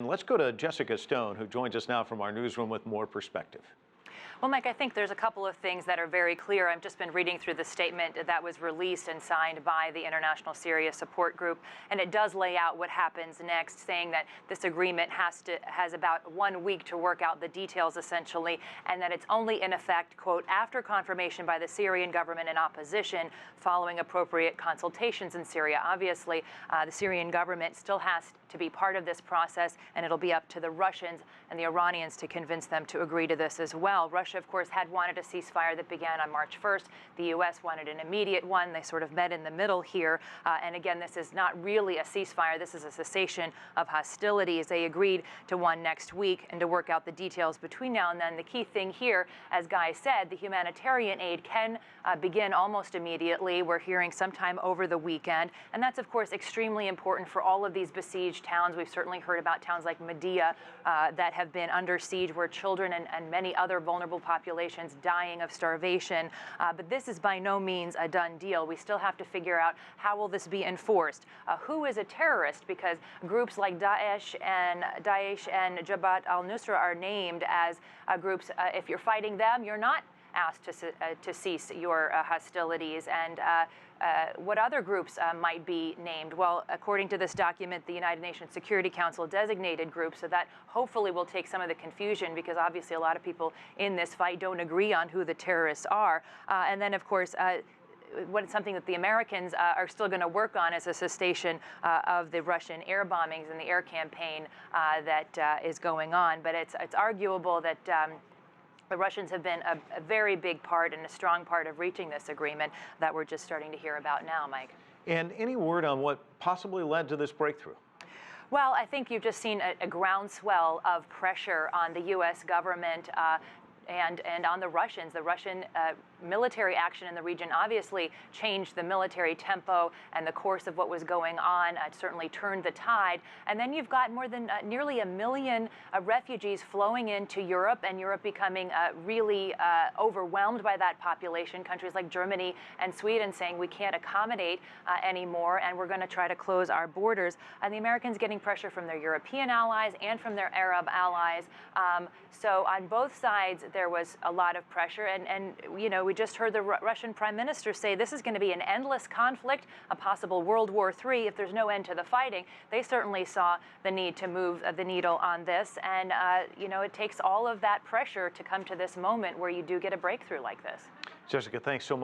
Let's go to Jessica Stone, who joins us now from our newsroom with more perspective. Well, Mike, I think there's a couple of things that are very clear. I've just been reading through the statement that was released and signed by the International Syria Support Group, and it does lay out what happens next, saying that this agreement has about 1 week to work out the details, essentially, and that it's only in effect, quote, after confirmation by the Syrian government and opposition following appropriate consultations in Syria. Obviously, the Syrian government still has to be part of this process, and it'll be up to the Russians and the Iranians to convince them to agree to this as well. Russia, of course, had wanted a ceasefire that began on March 1st. The U.S. wanted an immediate one. They sort of met in the middle here. And again, this is not really a ceasefire. This is a cessation of hostilities. They agreed to one next week and to work out the details between now and then. The key thing here, as Guy said, the humanitarian aid can begin almost immediately. We're hearing sometime over the weekend. And that's, of course, extremely important for all of these besieged towns. We've certainly heard about towns like Medea that have been under siege, where children and many other vulnerable populations dying of starvation. But this is by no means a done deal. We still have to figure out how will this be enforced. Who is a terrorist? Because groups like Daesh and Jabhat al-Nusra are named as groups. If you're fighting them, you're not asked to cease your hostilities. And what other groups might be named? Well, according to this document, the United Nations Security Council designated groups, so that hopefully will take some of the confusion, because obviously a lot of people in this fight don't agree on who the terrorists are. And then, of course, something that the Americans are still going to work on is a cessation of the Russian air bombings and the air campaign that is going on. But it's arguable that the Russians have been a very big part and a strong part of reaching this agreement that we're just starting to hear about now, Mike. And any word on what possibly led to this breakthrough? Well, I think you've just seen a groundswell of pressure on the U.S. government and on the Russians. The Russian military action in the region obviously changed the military tempo and the course of what was going on. It certainly turned the tide. And then you've got more than nearly 1 million refugees flowing into Europe, and Europe becoming really overwhelmed by that population. Countries like Germany and Sweden saying we can't accommodate anymore, and we're going to try to close our borders. And the Americans getting pressure from their European allies and from their Arab allies. So on both sides, there was a lot of pressure. And you know, we just heard the Russian Prime Minister say this is going to be an endless conflict, a possible World War III if there's no end to the fighting. They certainly saw the need to move the needle on this. And, you know, it takes all of that pressure to come to this moment where you do get a breakthrough like this. Jessica, thanks so much.